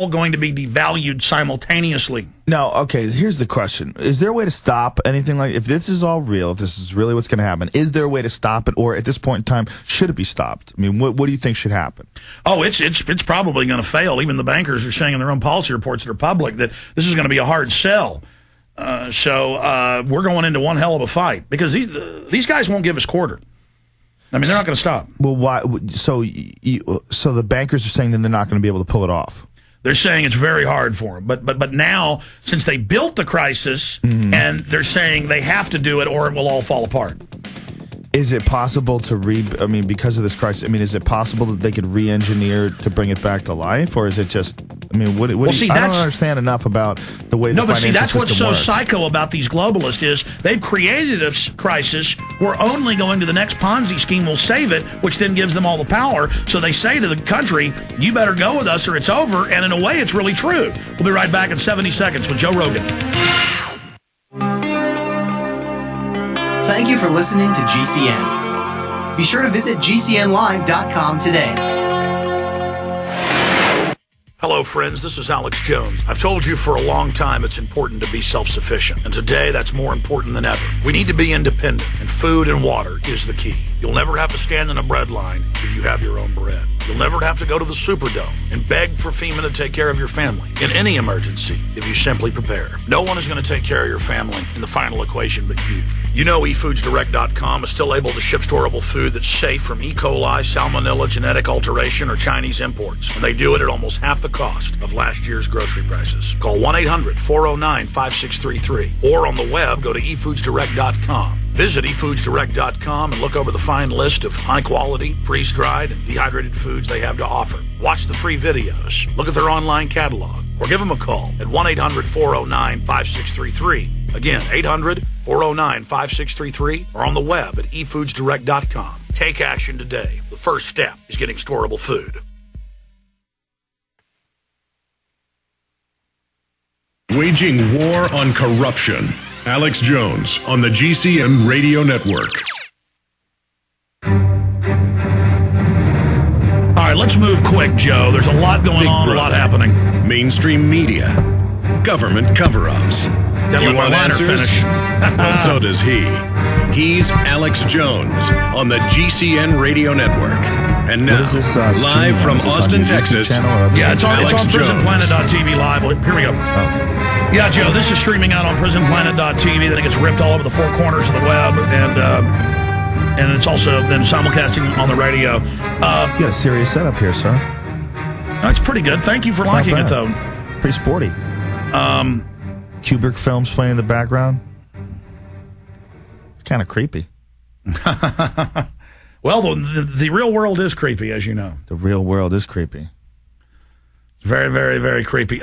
going to be devalued simultaneously. No, okay, here's the question. Is there a way to stop anything like, if this is all real, if this is really what's going to happen, is there a way to stop it, or at this point in time, should it be stopped? I mean, what do you think should happen? Oh, it's probably going to fail. Even the bankers are saying in their own policy reports that are public that this is going to be a hard sell. So we're going into one hell of a fight, because these guys won't give us quarter. I mean, they're not going to stop. Well, why? So the bankers are saying that they're not going to be able to pull it off. They're saying it's very hard for them. But now, since they built the crisis, and they're saying they have to do it or it will all fall apart. Is it possible to because of this crisis, is it possible that they could re-engineer to bring it back to life? Or is it just, I don't understand enough about the way the financial system works. No, but see, that's what's so psycho about these globalists is they've created a crisis where only going to the next Ponzi scheme will save it, which then gives them all the power. So they say to the country, you better go with us or it's over. And in a way, it's really true. We'll be right back in 70 seconds with Joe Rogan. Thank you for listening to GCN. Be sure to visit GCNlive.com today. Hello, friends. This is Alex Jones. I've told you for a long time it's important to be self-sufficient. And today, that's more important than ever. We need to be independent, and food and water is the key. You'll never have to stand in a bread line if you have your own bread. You'll never have to go to the Superdome and beg for FEMA to take care of your family in any emergency if you simply prepare. No one is going to take care of your family in the final equation but you. You know eFoodsDirect.com is still able to ship storable food that's safe from E. coli, salmonella, genetic alteration, or Chinese imports. And they do it at almost half the cost of last year's grocery prices. Call 1-800-409-5633 or on the web, go to eFoodsDirect.com. Visit eFoodsDirect.com and look over the fine list of high-quality, freeze-dried, and dehydrated foods they have to offer. Watch the free videos, look at their online catalog, or give them a call at 1-800-409-5633. Again, 800-409-5633, or on the web at eFoodsDirect.com. Take action today. The first step is getting storable food. Waging war on corruption. Alex Jones on the GCN Radio Network. All right, let's move quick, Joe. There's a lot going on, a lot happening. Mainstream media. Government cover-ups. You want answers? Well, so does he. He's Alex Jones on the GCN Radio Network. And now, live from Austin, Texas. Yeah, it's on PrisonPlanet.tv live. Here we go. Okay. Yeah, Joe, this is streaming out on PrisonPlanet.tv. Then it gets ripped all over the four corners of the web, and it's also then simulcasting on the radio. You got a serious setup here, sir. That's pretty good. Thank you for liking it, though. Pretty sporty. Kubrick films playing in the background. It's kind of creepy. Well, the real world is creepy, as you know. The real world is creepy. Very, very, very creepy.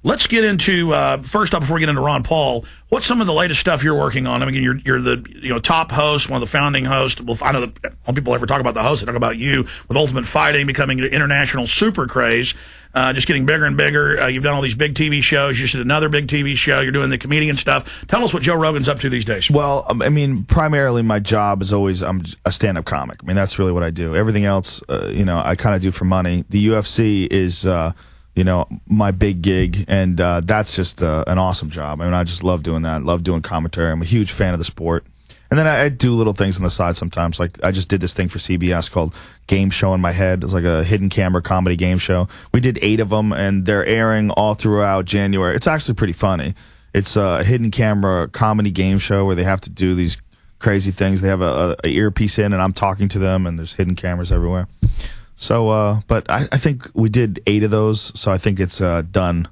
Let's get into, first off, before we get into Ron Paul, what's some of the latest stuff you're working on? I mean, you're the top host, one of the founding hosts. Well, I know that when people ever talk about the host, they talk about you with Ultimate Fighting becoming an international super craze, just getting bigger and bigger. You've done all these big TV shows. You just did another big TV show. You're doing the comedian stuff. Tell us what Joe Rogan's up to these days. Well, I mean, primarily my job is always I'm a stand-up comic. I mean, that's really what I do. Everything else, I kind of do for money. The UFC is... my big gig, and that's just an awesome job. I mean, I just love doing that. Love doing commentary. I'm a huge fan of the sport. And then I do little things on the side sometimes. Like, I just did this thing for CBS called Game Show in My Head. It's like a hidden camera comedy game show. We did 8 of them, and they're airing all throughout January. It's actually pretty funny. It's a hidden camera comedy game show where they have to do these crazy things. They have a earpiece in, and I'm talking to them, and there's hidden cameras everywhere. So, but I think we did 8 of those, so I think it's done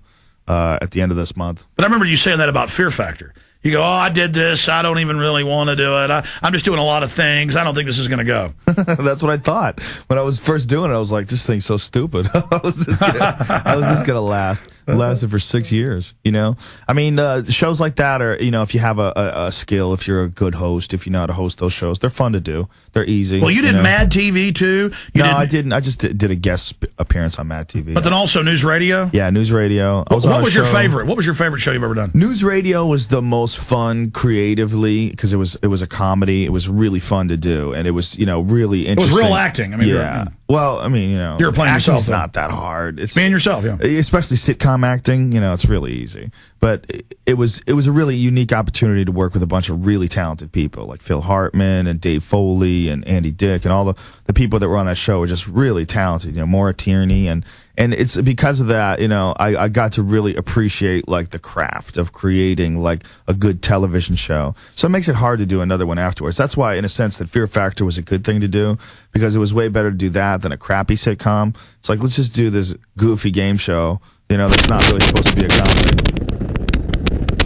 at the end of this month. But I remember you saying that about Fear Factor. You go, I did this. I don't even really want to do it. I'm just doing a lot of things. I don't think this is going to go. That's what I thought. When I was first doing it, I was like, this thing's so stupid. How is this going to last? It lasted for 6 years, I mean, shows like that are, if you have a skill, if you're a good host, if you know how to host those shows, they're fun to do. They're easy. Well, you did Mad TV, too? I didn't. I just did a guest appearance on Mad TV. But then also News Radio? Yeah, News Radio. What was your favorite? What was your favorite show you've ever done? News Radio was the most most fun creatively because it was a comedy. It was really fun to do, and it was really interesting. It was real acting. I mean, yeah. Well, I mean, you're playing yourself. It's not that hard. It's being yourself, yeah. Especially sitcom acting, it's really easy. But it was a really unique opportunity to work with a bunch of really talented people like Phil Hartman and Dave Foley and Andy Dick and all the people that were on that show were just really talented. Maura Tierney and it's because of that, I got to really appreciate like the craft of creating like a good television show. So it makes it hard to do another one afterwards. That's why, in a sense, that Fear Factor was a good thing to do because it was way better to do that than a crappy sitcom. It's like, let's just do this goofy game show, that's not really supposed to be a comedy.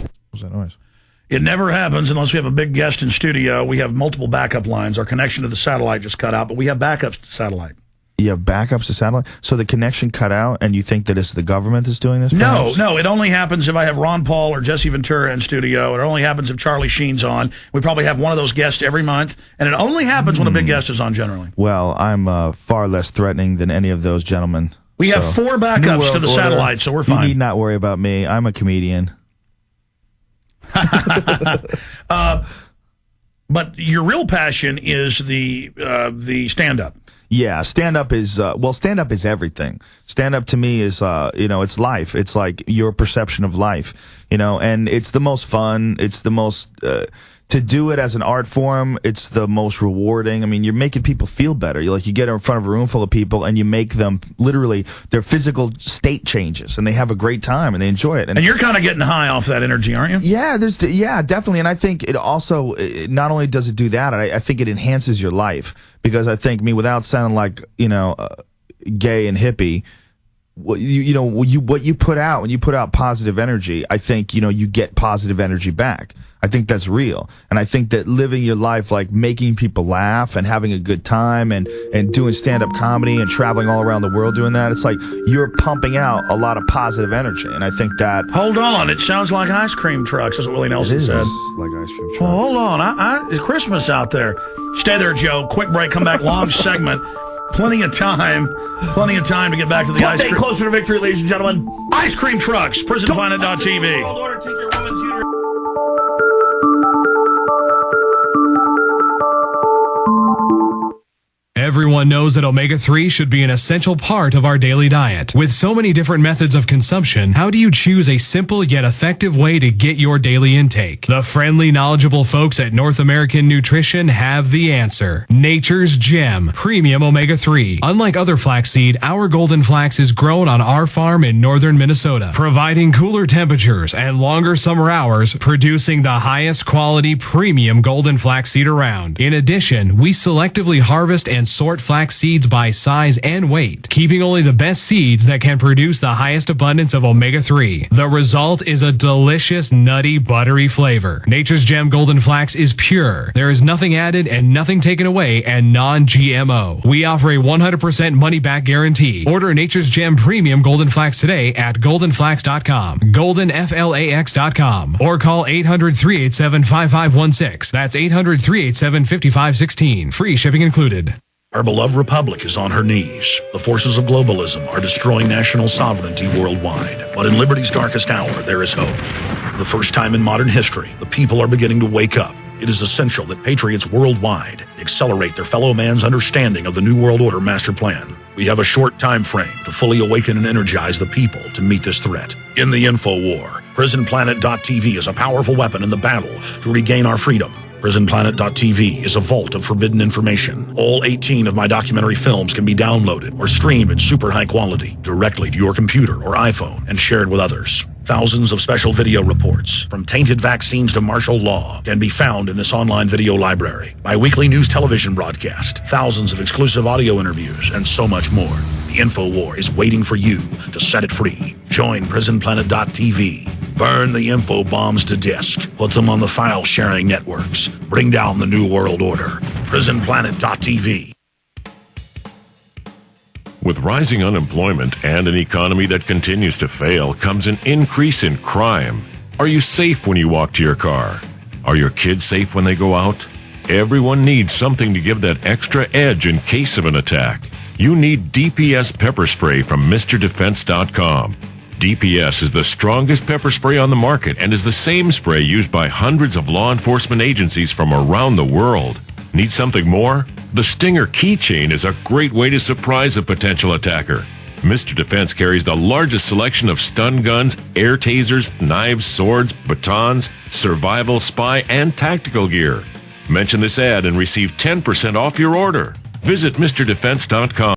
What was that noise? It never happens unless we have a big guest in studio. We have multiple backup lines. Our connection to the satellite just cut out, but we have backups to satellite. You have backups to satellite? So the connection cut out, and you think that it's the government that's doing this? Perhaps? No. It only happens if I have Ron Paul or Jesse Ventura in studio. It only happens if Charlie Sheen's on. We probably have one of those guests every month, and it only happens when a big guest is on generally. Well, I'm far less threatening than any of those gentlemen. We have 4 backups to the satellite, so we're fine. You need not worry about me. I'm a comedian. But your real passion is the stand-up. Yeah, stand-up is, stand-up is everything. Stand-up to me is, it's life. It's like your perception of life, and it's the most fun. It's the most, to do it as an art form, it's the most rewarding. I mean, you're making people feel better. You get in front of a room full of people and you make them literally, their physical state changes and they have a great time and they enjoy it. And you're kind of getting high off that energy, aren't you? Yeah, definitely. And I think it also, not only does it do that, I think it enhances your life because I think without sounding like, gay and hippie, what you put out, when you put out positive energy, I think, you get positive energy back. I think that's real. And I think that living your life, like making people laugh and having a good time and doing stand-up comedy and traveling all around the world doing that, it's like you're pumping out a lot of positive energy. And I think that... Hold on. It sounds like ice cream trucks, as Willie Nelson said. Like ice cream trucks. Oh, hold on. It's Christmas out there. Stay there, Joe. Quick break. Come back. Long segment. Plenty of time to get back to the ice cream. Closer to victory, ladies and gentlemen. Ice cream trucks, prisonplanet.tv. Everyone knows that omega-3 should be an essential part of our daily diet. With so many different methods of consumption, how do you choose a simple yet effective way to get your daily intake? The friendly, knowledgeable folks at North American Nutrition have the answer. Nature's Gem Premium Omega-3. Unlike other flaxseed, our golden flax is grown on our farm in northern Minnesota, providing cooler temperatures and longer summer hours, producing the highest quality premium golden flaxseed around. In addition, we selectively harvest and sort flax seeds by size and weight, keeping only the best seeds that can produce the highest abundance of omega-3. The result is a delicious, nutty, buttery flavor. Nature's Gem Golden Flax is pure. There is nothing added and nothing taken away, and non-GMO. We offer a 100% money-back guarantee. Order Nature's Gem Premium Golden Flax today at goldenflax.com, goldenflax.com, or call 800-387-5516. That's 800-387-5516. Free shipping included. Our beloved republic is on her knees. The forces of globalism are destroying national sovereignty worldwide. But in liberty's darkest hour, there is hope. For the first time in modern history, the people are beginning to wake up. It is essential that patriots worldwide accelerate their fellow man's understanding of the New World Order master plan. We have a short time frame to fully awaken and energize the people to meet this threat. In the info war, prisonplanet.tv is a powerful weapon in the battle to regain our freedom. PrisonPlanet.tv is a vault of forbidden information. All 18 of my documentary films can be downloaded or streamed in super high quality directly to your computer or iPhone and shared with others. Thousands of special video reports, from tainted vaccines to martial law, can be found in this online video library. My weekly news television broadcast, thousands of exclusive audio interviews, and so much more. The InfoWar is waiting for you to set it free. Join PrisonPlanet.tv. Burn the info bombs to disk. Put them on the file-sharing networks. Bring down the New World Order. PrisonPlanet.tv. With rising unemployment and an economy that continues to fail comes an increase in crime. Are you safe when you walk to your car? Are your kids safe when they go out? Everyone needs something to give that extra edge in case of an attack. You need DPS pepper spray from MrDefense.com. DPS is the strongest pepper spray on the market and is the same spray used by hundreds of law enforcement agencies from around the world. Need something more? The Stinger keychain is a great way to surprise a potential attacker. Mr. Defense carries the largest selection of stun guns, air tasers, knives, swords, batons, survival, spy, and tactical gear. Mention this ad and receive 10% off your order. Visit MrDefense.com.